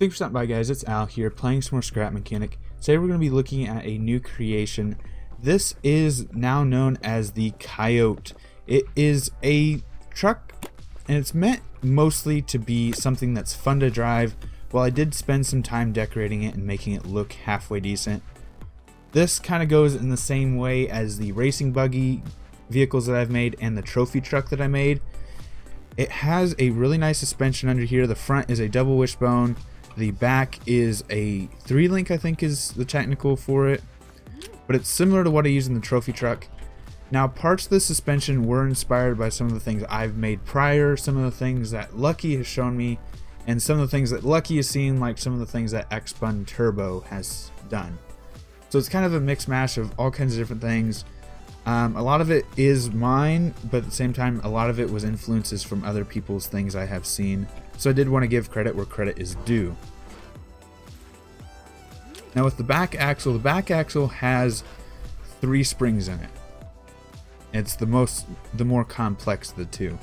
Thanks for stopping by, guys. It's Al here, playing some more Scrap Mechanic. Today we're going to be looking at a new creation. This is now known as the Coyote. It is a truck, and it's meant mostly to be something that's fun to drive. While I did spend some time decorating it and making it look halfway decent, this kind of goes in the same way as the racing buggy vehicles that I've made and the trophy truck that I made. It has a really nice suspension under here. The front is a double wishbone. The back is a 3-link, I think is the technical for it, but it's similar to what I use in the trophy truck. Now, parts of the suspension were inspired by some of the things I've made prior, some of the things that Lucky has shown me, and some of the things that Lucky has seen, like some of the things that X-Bun Turbo has done. So it's kind of a mix mash of all kinds of different things. A lot of it is mine, but at the same time, a lot of it was influences from other people's things I have seen. So I did want to give credit where credit is due. Now with the back axle has 3 springs in it. It's the more complex of the two.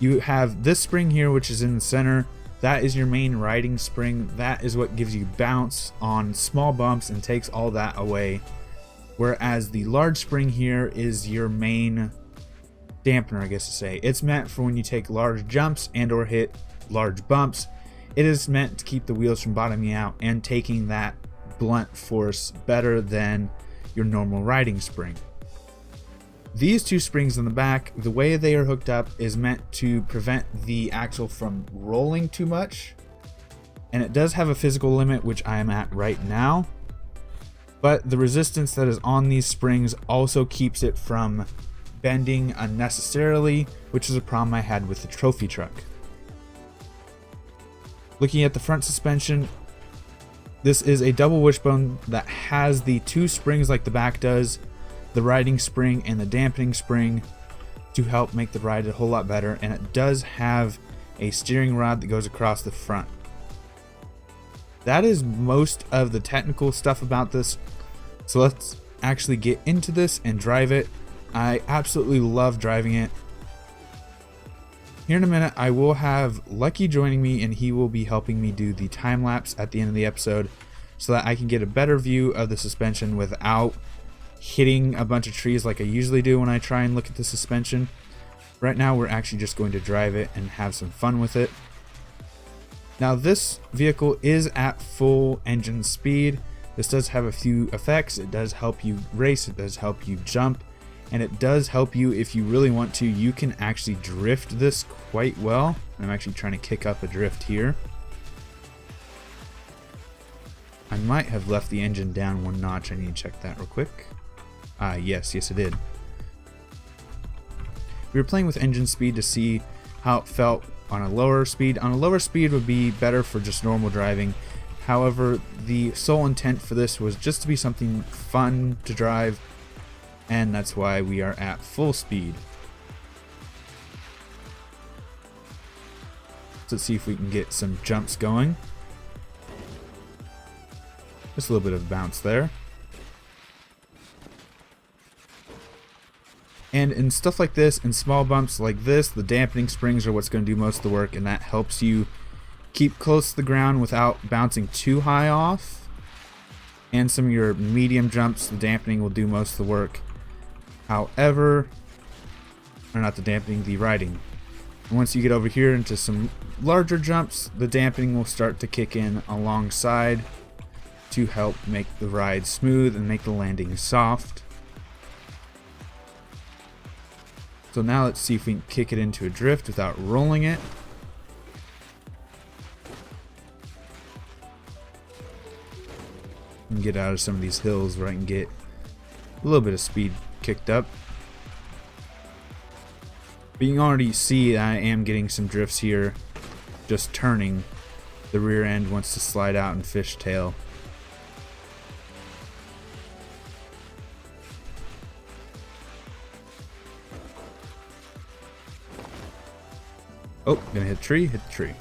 You have this spring here, which is in the center. That is your main riding spring. That is what gives you bounce on small bumps and takes all that away. Whereas the large spring here is your main dampener, I guess to say. It's meant for when you take large jumps and or hit large bumps. It is meant to keep the wheels from bottoming out and taking that blunt force better than your normal riding spring. These 2 springs in the back, the way they are hooked up is meant to prevent the axle from rolling too much. And it does have a physical limit, which I am at right now. But the resistance that is on these springs also keeps it from bending unnecessarily, which is a problem I had with the trophy truck. Looking at the front suspension, this is a double wishbone that has the 2 springs like the back does, the riding spring and the dampening spring, to help make the ride a whole lot better, and it does have a steering rod that goes across the front. That is most of the technical stuff about this, so let's actually get into this and drive it. I absolutely love driving it. Here in a minute I will have Lucky joining me, and he will be helping me do the time lapse at the end of the episode so that I can get a better view of the suspension without hitting a bunch of trees like I usually do when I try and look at the suspension. Right now we're actually just going to drive it and have some fun with it. Now this vehicle is at full engine speed. This does have a few effects. It does help you race, it does help you jump, and it does help you if you really want to. You can actually drift this quite well. I'm actually trying to kick up a drift here. I might have left the engine down 1 notch. I need to check that real quick. Yes it did. We were playing with engine speed to see how it felt on a lower speed. On a lower speed would be better for just normal driving. However, the sole intent for this was just to be something fun to drive, and that's why we are at full speed. So let's see if we can get some jumps going. Just a little bit of bounce there. And in stuff like this, in small bumps like this, the dampening springs are what's going to do most of the work, and that helps you keep close to the ground without bouncing too high off. And some of your medium jumps, the dampening will do most of the work. However, or not the dampening, the riding. And once you get over here into some larger jumps, the dampening will start to kick in alongside to help make the ride smooth and make the landing soft. So now let's see if we can kick it into a drift without rolling it. And get out of some of these hills where I can get a little bit of speed kicked up. But you can already see I am getting some drifts here, just turning. The rear end wants to slide out and fishtail. Oh, gonna hit the tree, hit the tree.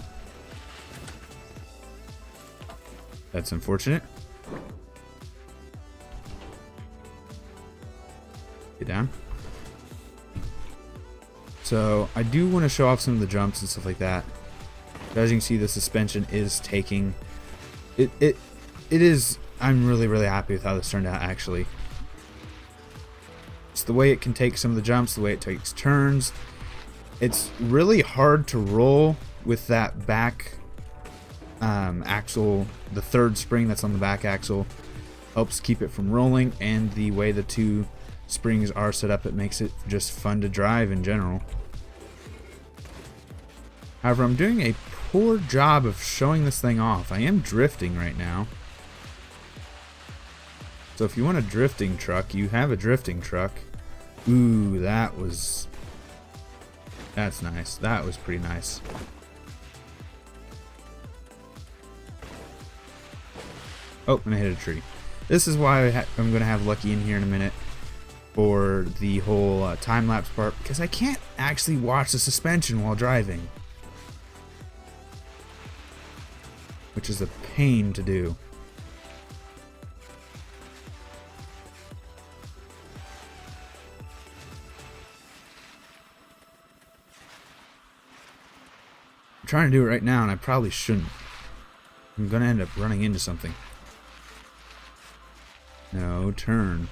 That's unfortunate. Get down. So I do want to show off some of the jumps and stuff like that. So as you can see, the suspension is taking it is. I'm really happy with how this turned out, actually. It's the way it can take some of the jumps, the way it takes turns. It's really hard to roll with that back axle. The third spring that's on the back axle helps keep it from rolling, and the way the two springs are set up, it makes it just fun to drive in general. However, I'm doing a poor job of showing this thing off. I am drifting right now. So if you want a drifting truck, you have a drifting truck. Ooh, that's nice. That was pretty nice. Oh, and I hit a tree. This is why I'm going to have Lucky in here in a minute for the whole time-lapse part, because I can't actually watch the suspension while driving, which is a pain to do. I'm trying to do it right now, and I probably shouldn't. I'm going to end up running into something. No, turn.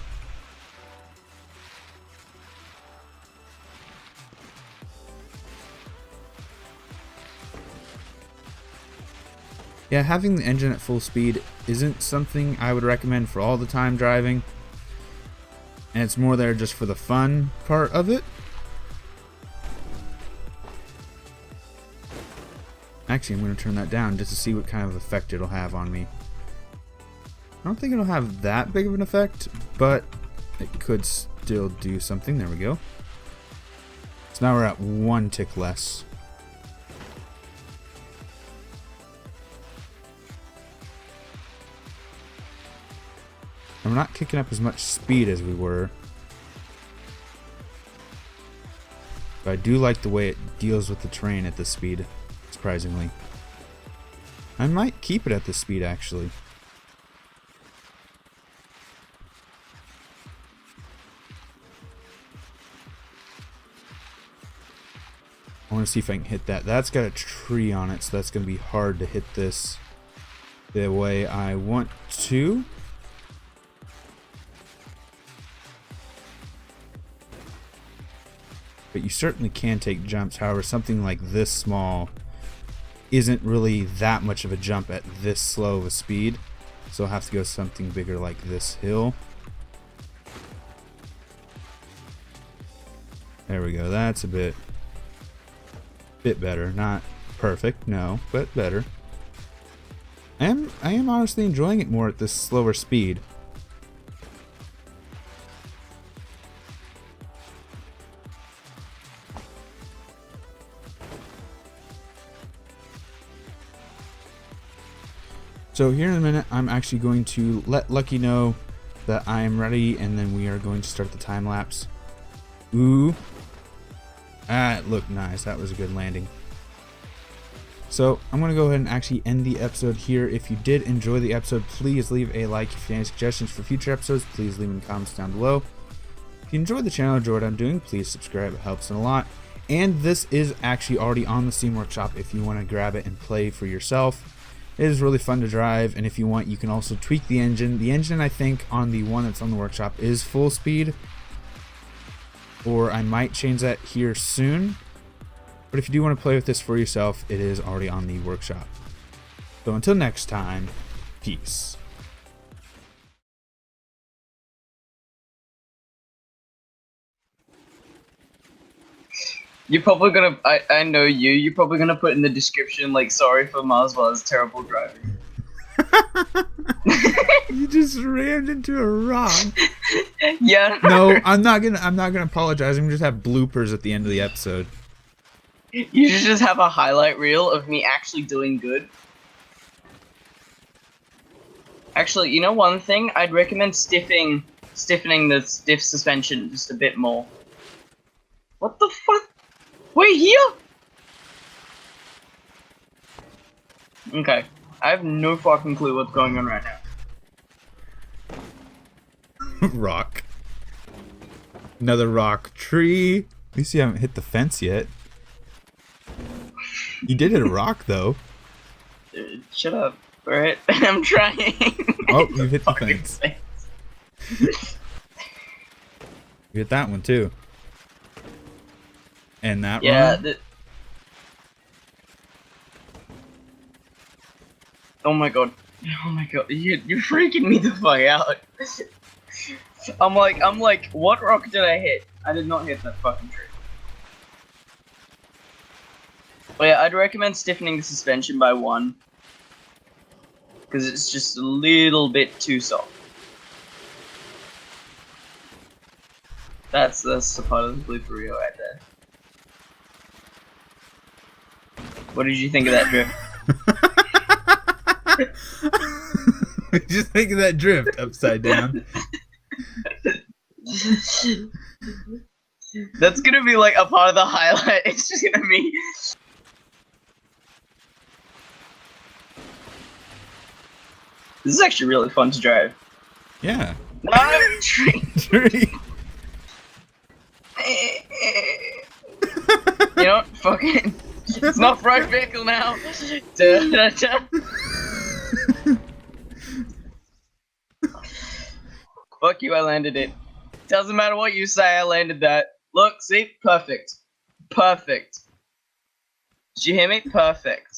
Yeah, having the engine at full speed isn't something I would recommend for all the time driving. And it's more there just for the fun part of it. Actually, I'm going to turn that down just to see what kind of effect it'll have on me. I don't think it'll have that big of an effect, but it could still do something. There we go. So now we're at 1 tick less. And we're not kicking up as much speed as we were. But I do like the way it deals with the terrain at this speed, surprisingly. I might keep it at this speed, actually. I want to see if I can hit that. That's got a tree on it, so that's going to be hard to hit this the way I want to. But you certainly can take jumps. However, something like this small isn't really that much of a jump at this slow of a speed. So I'll have to go something bigger like this hill. There we go. That's a bit better. Not perfect, no, but better. I am honestly enjoying it more at this slower speed. So here in a minute, I'm actually going to let Lucky know that I am ready, and then we are going to start the time lapse. Ooh. Ah, it looked nice. That was a good landing. So I'm going to go ahead and actually end the episode here. If you did enjoy the episode, please leave a like. If you have any suggestions for future episodes, please leave them in the comments down below. If you enjoyed the channel, enjoy what I'm doing, please subscribe. It helps a lot. And this is actually already on the Steam Workshop if you want to grab it and play for yourself. It is really fun to drive, and if you want, you can also tweak the engine. The engine, I think, on the one that's on the workshop is full speed, or I might change that here soon. But if you do want to play with this for yourself, it is already on the workshop. So until next time, peace. You're probably gonna, I know you're probably gonna put in the description, like, sorry for Marsbar's terrible driving. You just rammed into a rock. Yeah. No, I'm not gonna apologize. I'm gonna just have bloopers at the end of the episode. You should just have a highlight reel of me actually doing good. Actually, you know one thing? I'd recommend stiffening the stiff suspension just a bit more. What the fuck? We're here? Okay. I have no fucking clue what's going on right now. Rock. Another rock. Tree. At least you haven't hit the fence yet. You did hit a rock, though. Shut up. Alright, I'm trying. Oh, you hit the fence. You hit that one too. And that one. Oh my god. Oh my god. You're freaking me the fuck out. I'm like, what rock did I hit? I did not hit that fucking tree. Well, yeah, I'd recommend stiffening the suspension by 1. Because it's just a little bit too soft. That's supposedly for real right there. What did you think of that drift? Just think of that drift upside down. That's gonna be like a part of the highlight. It's just gonna be. This is actually really fun to drive. Yeah. No, tree. Tree. You know what? Fucking. It's not road vehicle now. Da, da, da. Fuck you, I landed it. Doesn't matter what you say, I landed that. Look, see? Perfect. Perfect. Did you hear me? Perfect.